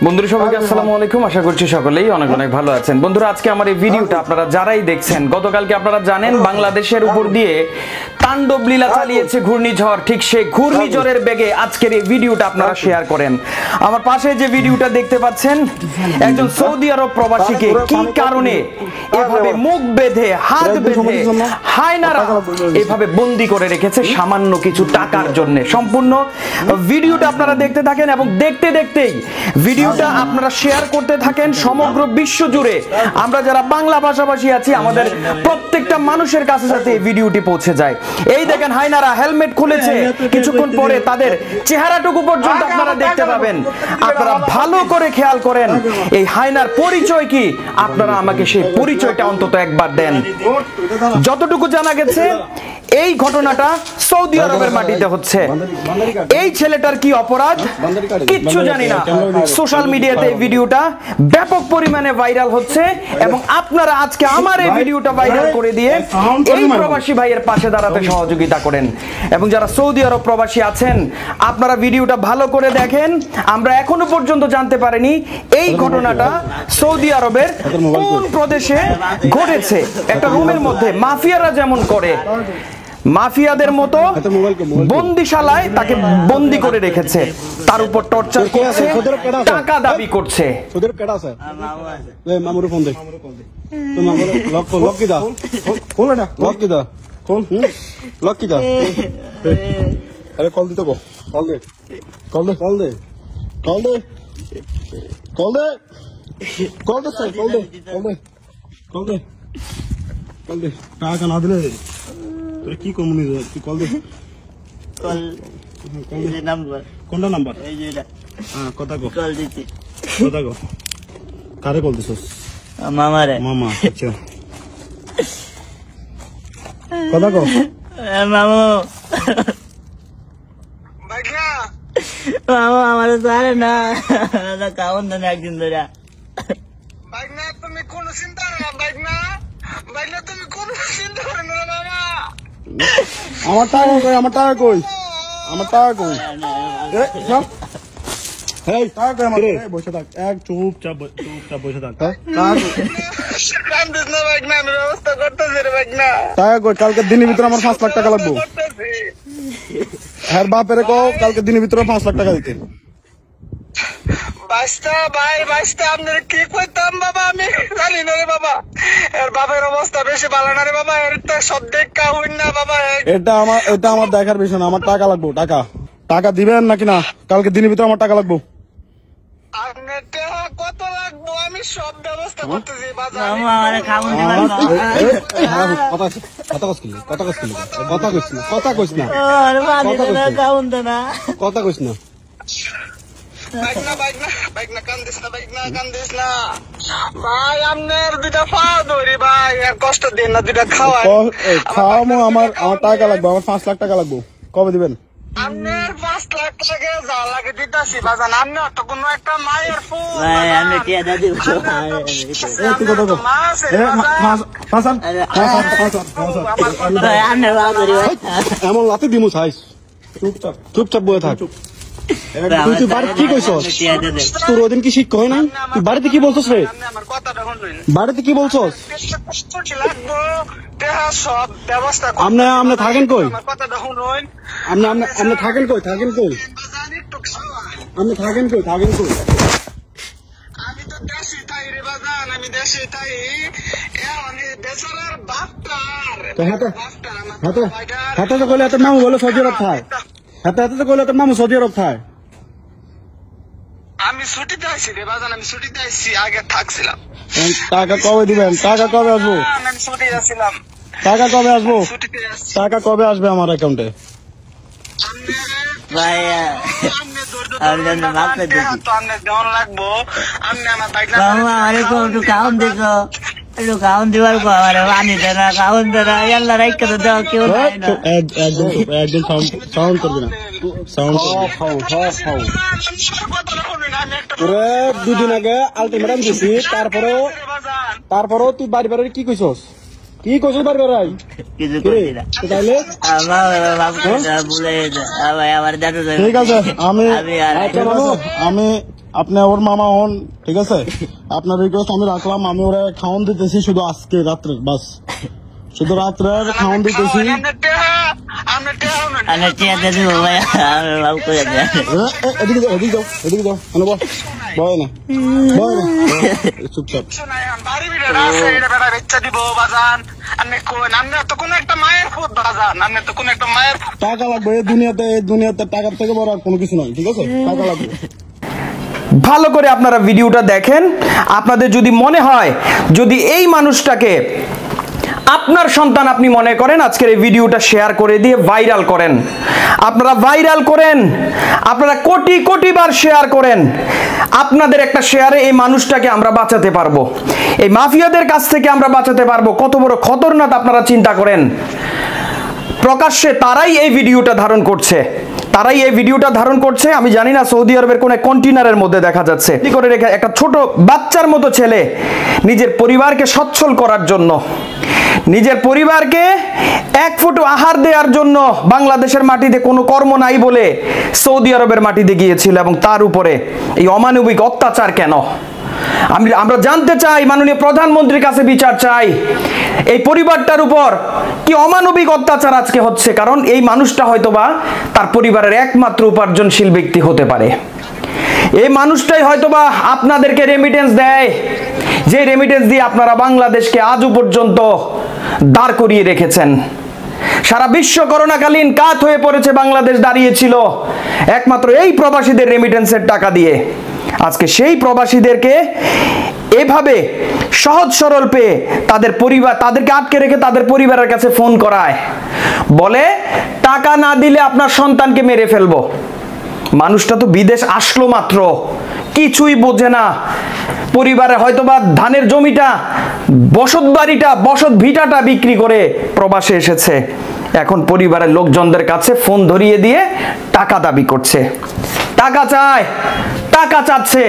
বন্ধুরা সবাইকে আসসালামু আলাইকুম। আশা করছি সকলেই অনেক অনেক ভালো আছেন। বন্ধুরা আজকে আমার এই ভিডিওটা আপনারা যারাই দেখছেন, গতকালকে আপনারা জানেন বাংলাদেশের উপর দিয়ে তাণ্ডব লীলা চালিয়েছে ঘূর্ণিঝড়। ঠিক সেই ঘূর্ণিঝড়ের বেগে আজকের এই ভিডিওটা আপনারা শেয়ার করেন। আমার পাশে যে ভিডিওটা দেখতে পাচ্ছেন, একজন সৌদি আরব প্রবাসীকে কি কারণে এভাবে মুখ বেঁধে হাত বেঁধে হায়নারা এভাবে বন্দি করে রেখেছে সামান্য কিছু টাকার জন্য। সম্পূর্ণ ভিডিওটা আপনারা দেখতে থাকেন এবং দেখতে দেখতেই ভিডিওটা আপনারা শেয়ার করতে থাকেন সমগ্র বিশ্ব জুড়ে। আমরা যারা বাংলা ভাষাভাষী আছি আমাদের প্রত্যেকটা মানুষের কাছে যাতে এই ভিডিওটি পৌঁছে যায়। এই দেখেন হায়নারা হেলমেট খুলেছে, কিছুক্ষণ পরে তাদের চেহারাটুকু পর্যন্ত আপনারা দেখতে পাবেন। আপনারা ভালো করে খেয়াল করেন এই হায়নার পরিচয় কি, আপনারা আমাকে সেই পরিচয়টা অন্তত একবার দেন। যতটুকু জানা গেছে এই ঘটনাটা সৌদি আরবের মাটিতে হচ্ছে। এই ছেলেটার কি অপরাধ কিচ্ছু জানি না। সোশ্যাল মিডিয়াতে এই ভিডিওটা ব্যাপক পরিমাণে ভাইরাল হচ্ছে এবং আপনারা আজকে আমার এই ভিডিওটা ভাইরাল করে দিয়ে এই প্রবাসী ভাইয়ের পাশে দাঁড়াতে সহযোগিতা করেন। এবং যারা সৌদি আরব প্রবাসী আছেন আপনারা ভিডিওটা ভালো করে দেখেন। আমরা এখনো পর্যন্ত জানতে পারিনি এই ঘটনাটা সৌদি আরবের কোন প্রদেশে ঘটেছে। একটা রুমের মধ্যে মাফিয়ারা যেমন করে, মাফিয়াদের মতো বন্দিশালায় তাকে বন্দি করে রেখেছে, তার উপর টর্চার করছে, টাকা দাবি করছে। টাকা না দিলে কি করবো? তুই কল দে, কোনটা নাম্বার? হ্যাঁ কথা কো, কথা কো। কারে কল দিছস? মামারে। মামা, আচ্ছা কথা কো। মামু মামা আমার সারে না কাউন না একদিন ধরে। তুমি কোনো চিন্তা না বাইকনা, বাইকনা তুমি কোনো চিন্তা করো না মামা। আমার টাকা কই, আমার টাকা কই, আমার টাকা কই। এই টাকা কই আমার, বসে থাক, এক চুপচাপ বসে থাক। কান্দিস না বাইকনা, আমি ব্যবস্থা করতেছি রে বাইকনা। টাকা কই? কালকে দিনের ভিতরে আমার 5 লাখ টাকা লাগবে। হ্যাঁ বাপেরে কও কালকে দিনের ভিতরে 5 লাখ টাকা দিতে। বাইস্তা ভাই, বাইস্তা আপনার কি কইতাম বাবা, আমি জানি না রে বাবা। এর বাবার অবস্থা বেশি ভালো না রে বাবা। এর তো সব দেখা হইন না বাবা। এটা আমার দেখার বিষয় না। আমার টাকা লাগবে। টাকা দিবেন নাকি না? কালকে দিনের ভিতরে আমার টাকা লাগবে। আপনার টাকা কত লাগবে আমি সব ব্যবস্থা করতেছি বাজার। মামা আমারে খাউন দিবার কথা কইস না। আরে বানি না কাউন না কথা কইস না। বাইকনা কান্দিস না, বাইকনা কান্দিস না ভাই। আপনার দুটা পাও ধরি ভাই, আর কষ্ট দিন না, দুটা খাওয়াই। খাওয়ামো। আমার টাকা লাগবে, আমার 5 লাখ টাকা লাগবে। কবে দিবেন? আপনার 5 লাখ টাকা যা লাগে দিতাছি বাজান। আপনি তো কোনো একটা মায়ের ফুল ভাই আমি টিয়া দাদি এমন লাতে দিমু চাইস। চুপচাপ বয়ে থাক। তুই বাড়িতে কি কইছ? তোর ওদিন কি শিক্ষা হয় না? তুই বাড়িতে কি বলছস রে? বাড়িতে কি বলছস? আপনি থাকেন কই? আপনি থাকেন কই? আপনি থাকেন কই? আমি তো দেশে তাই রে বাজান, আমি দেশে তাই। বেচারার বাপটার হাতে তো কইলে তোর মামু বলে সৌদি আরব থায়। হাতে তো কইলে তোর মামু সৌদি আরব থায়। আমি ছুটিতে আইছি রে বাজান, আমি ছুটিতে আইছি, আগে থাকছিলাম। টাকা কবে দিবেন? টাকা কবে আসবো? আমি ছুটিতে আছিলাম। টাকা কবে আসবো? ছুটিতে আসছি। টাকা কবে আসবে আমার অ্যাকাউন্টে? ভাই আমি জানি মাফ করে দিছি। মামা আরে কো একটু কাউন দিছো, একটু কাউন দিবার কো আমারে পানি দে না, কাউন দে না, আল্লাহ রাইখা তো দাও কেউ নাই না। একদম সাউন্ড করবি না। দুদিন আগে আলটিমেটাম দিছি, তারপরেও তুই বাড়ি কি কইছস? কি কইছস বাড়ি বাড়াই? কিছু কইছি না তাইলে ভুলে ভাই আমার দাদু ঠিক আছে। আমি আপনি ওর মামা হন, ঠিক আছে? আপনার রিকোয়েস্ট আমি রাখলাম, আমি ওরা খাওয়ান দিতেছি শুধু আজকে রাত্রে, বাস শুধু রাত্রে খাওয়ান দিতেছি। আমি টিয়া দিয়ে দিব ভাই, আমি বাবু করে দেয়। এদিকে যাও, এদিকে যাও, এদিকে যাও, বয় না, বয় না, চুপচাপ। টাকা লাগবে এই দুনিয়াতে টাকার থেকে বড় আর কোনো কিছু নয়, ঠিক আছে? টাকা লাগবে। ভালো করে আপনারা ভিডিওটা দেখেন। আপনাদের যদি মনে হয় যদি এই মানুষটাকে আপনার সন্তান আপনি মনে করেন, আজকের এই ভিডিওটা শেয়ার করে দিয়ে ভাইরাল করেন। আপনারা ভাইরাল করেন, আপনারা কোটি কোটি বার শেয়ার করেন। আপনাদের একটা শেয়ারে এই মানুষটাকে আমরা বাঁচাতে পারবো, এই মাফিয়াদের কাছ থেকে আমরা বাঁচাতে পারবো। কত বড় খতরনাক আপনারা চিন্তা করেন। প্রকাশ্যে তারাই এই ভিডিওটা ধারণ করছে, তারাই এই ভিডিওটা ধারণ করছে। আমি জানি না সৌদি আরবের কোন কন্টেইনারের মধ্যে দেখা যাচ্ছে কি করে রেখে একটা ছোট বাচ্চার মতো ছেলে নিজের পরিবারকে সচ্ছল করার জন্য, নিজের পরিবারকে এক ফুটো আহার দেওয়ার জন্য বাংলাদেশের মাটিতে কোনো কর্ম নাই বলে সৌদি আরবের মাটিতে গিয়েছিল, এবং তার উপরে এই অমানবিক অত্যাচার কেন? আমরা জানতে চাই, মাননীয় প্রধানমন্ত্রীর কাছে বিচার চাই, এই পরিবারটার উপর কি অমানবিক অত্যাচার আজকে হচ্ছে। কারণ এই মানুষটা হয়তোবা তার পরিবারের একমাত্র উপার্জনশীল ব্যক্তি হতে পারে। এই মানুষটাই হয়তোবা আপনাদেরকে রেমিটেন্স দেয়, যে রেমিটেন্স দিয়ে আপনারা বাংলাদেশকে আজও পর্যন্ত দাঁড় করিয়ে রেখেছেন। সারা বিশ্ব করোনাকালীন কাত হয়ে পড়েছে, বাংলাদেশ দাঁড়িয়েছিল একমাত্র এই প্রবাসীদের রেমিটেন্সের টাকা দিয়ে। আজকে সেই প্রবাসীদেরকে এভাবে সহজ সরল পেয়ে তাদের পরিবার, তাদেরকে আটকে রেখে তাদের পরিবারের কাছে ফোন করায়, বলে টাকা না দিলে আপনার সন্তানকে মেরে ফেলবো। মানুষটা তো বিদেশ আসলো মাত্র, কিছুই বোঝে না। পরিবারে হয়তোবা ধানের জমিটা, বসত বাড়িটা, বসত ভিটাটা বিক্রি করে প্রবাসে এসেছে। এখন পরিবারের লোকজনদের কাছে ফোন ধরিয়ে দিয়ে টাকা দাবি করছে, টাকা চায়, টাকা চাচ্ছে।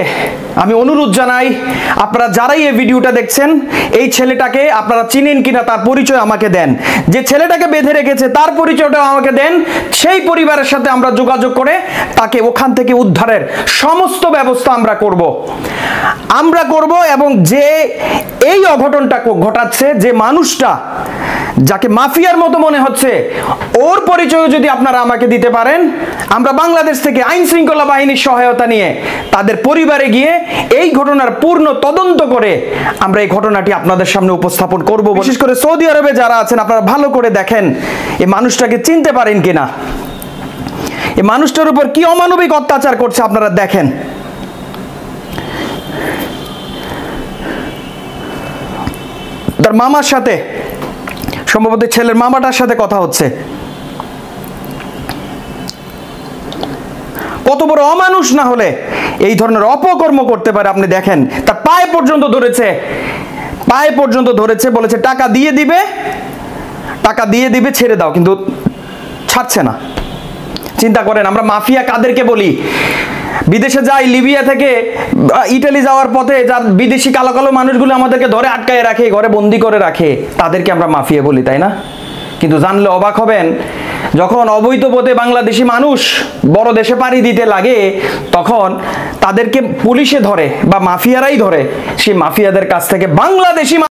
আমি অনুরোধ জানাই, আপনারা যারাই এই ভিডিওটা দেখছেন, এই ছেলেটাকে আপনারা চিনেন কিনা তার পরিচয় আমাকে দেন। যে ছেলেটাকে বেঁধে রেখেছে তার পরিচয়টা আমাকে দেন। সেই পরিবারের সাথে আমরা যোগাযোগ করে তাকে ওখান থেকে উদ্ধারের সমস্ত ব্যবস্থা আমরা করব। এবং যে এই অঘটনটা ঘটাচ্ছে, যে মানুষটা যাকে মাফিয়ার মতো মনে হচ্ছে, ওর পরিচয় যদি আপনারা আমাকে দিতে পারেন, আমরা বাংলাদেশ থেকে আইন শৃঙ্খলা বাহিনীর সহায়তা নিয়ে তাদের পরিবারে গিয়ে এই ঘটনার পূর্ণ তদন্ত করে আমরা এই ঘটনাটি আপনাদের সামনে উপস্থাপন করব। বিশেষ করে সৌদি আরবে যারা আছেন, আপনারা ভালো করে দেখেন এই মানুষটাকে চিনতে পারেন কিনা, এই মানুষটার উপর কি অমানবিক অত্যাচার করছে আপনারা দেখেন। তার মামার সাথে, সম্ভবত ছেলের মামাটার সাথে কথা হচ্ছে। কত বড় অমানুষ না হলে এই ধরনের অপকর্ম করতে পারে আপনি দেখেন। তার পায়ে পর্যন্ত ধরেছে, বলেছে টাকা দিয়ে দিবে, ছেড়ে দাও, কিন্তু ছাড়ছে না। চিন্তা করেন, আমরা মাফিয়া কাদেরকে বলি? বিদেশে যাই, লিবিয়া থেকে ইটালি যাওয়ার পথে যার বিদেশি কালো কালো মানুষগুলো আমাদেরকে ধরে আটকায় রাখে, ঘরে বন্দি করে রাখে, তাদেরকে আমরা মাফিয়া বলি, তাই না? কিন্তু জানলে অবাক হবেন, যখন অবৈধ পথে বাংলাদেশি মানুষ বড় দেশে পাড়ি দিতে লাগে, তখন তাদেরকে পুলিশে ধরে বা মাফিয়ারাই ধরে। সেই মাফিয়াদের কাছ থেকে বাংলাদেশি